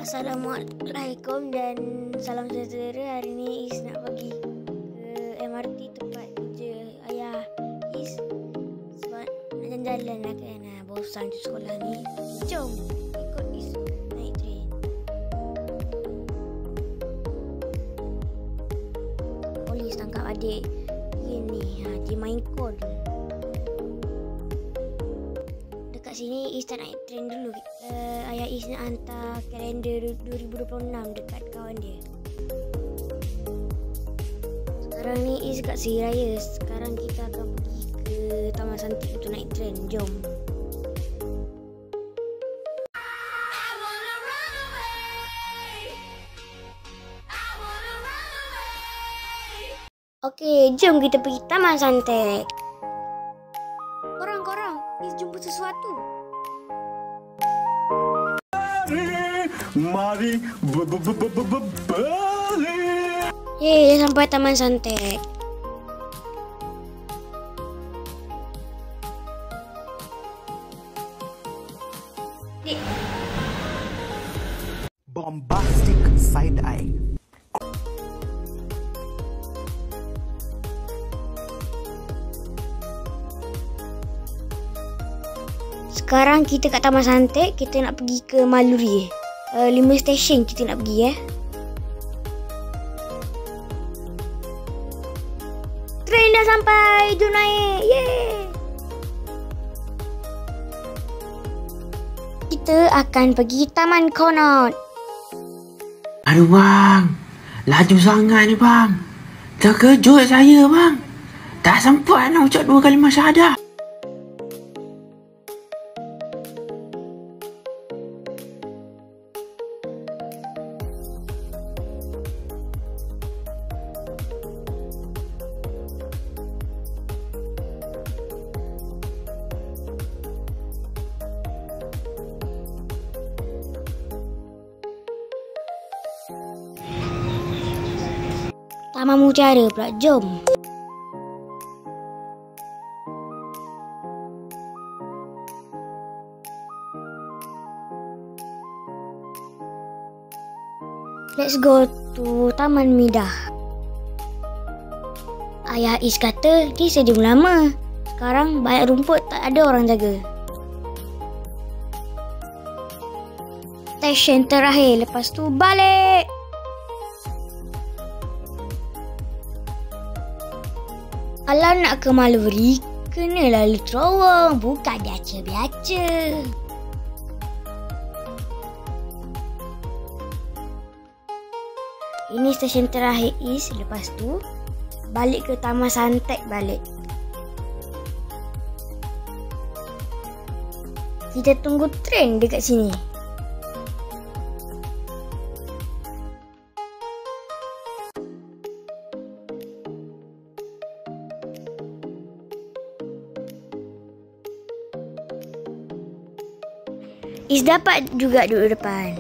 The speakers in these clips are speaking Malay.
Assalamualaikum dan salam sejahtera. Hari ni Is nak pergi ke MRT tempat kerja ayah Is sebab nak jalan-jalan lah kan. Bosan tu sekolah ni. Jom ikut Is naik train. Polis tangkap adik ni. Dia main kod. Dekat sini Is tak naik train dulu. Ayah Is nak hantar kalender 2026 dekat kawan dia. Sekarang ni Is kat Seri Raya. Sekarang kita akan pergi ke Taman Santik untuk naik train. Jom. Okey, jom kita pergi Taman Santik. Korang, Is jumpa sesuatu. Mari balik. Yeay, dah sampai Taman Santik. Bombastic side eye. Sekarang kita kat Taman Santik. Kita nak pergi ke Maluri. 5 stesen kita nak pergi. Train dah sampai. Jom naik. Yeay. Kita akan pergi Taman Konot. Aduh bang, laju sangat ni bang. Terkejut saya bang. Tak sempat nak ucap 2 kalimah syahadah. Taman Mutiara pula. Jom. Let's go to Taman Midah. Ayah Is kata di stadium lama. Sekarang banyak rumput, tak ada orang jaga. Stesen terakhir, lepas tu balik. Kalau nak ke Maluri, kena lalu terowong, bukan biaca-biaca. Ini stesen terakhir Is, lepas tu balik ke Taman Santik balik. Kita tunggu train dekat sini. Is dapat juga duduk depan.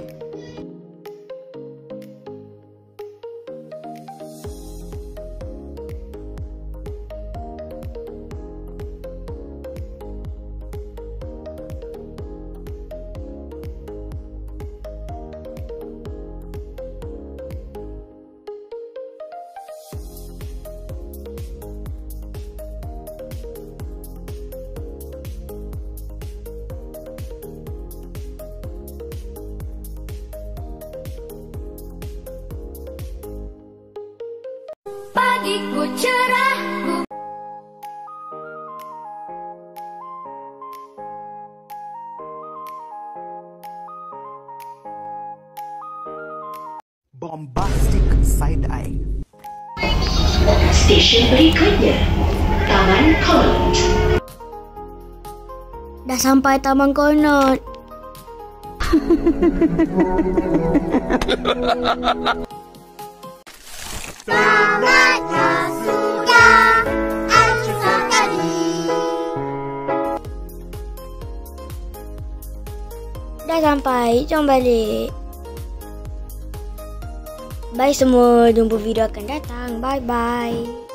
Pagiku cerah. Bombastic side eye. Stesen berikutnya, Taman Konot. Dah sampai Taman Konot. Tamatnya sudah esok tadi. Dah sampai, jom balik. Bye semua, jumpa video akan datang. Bye bye.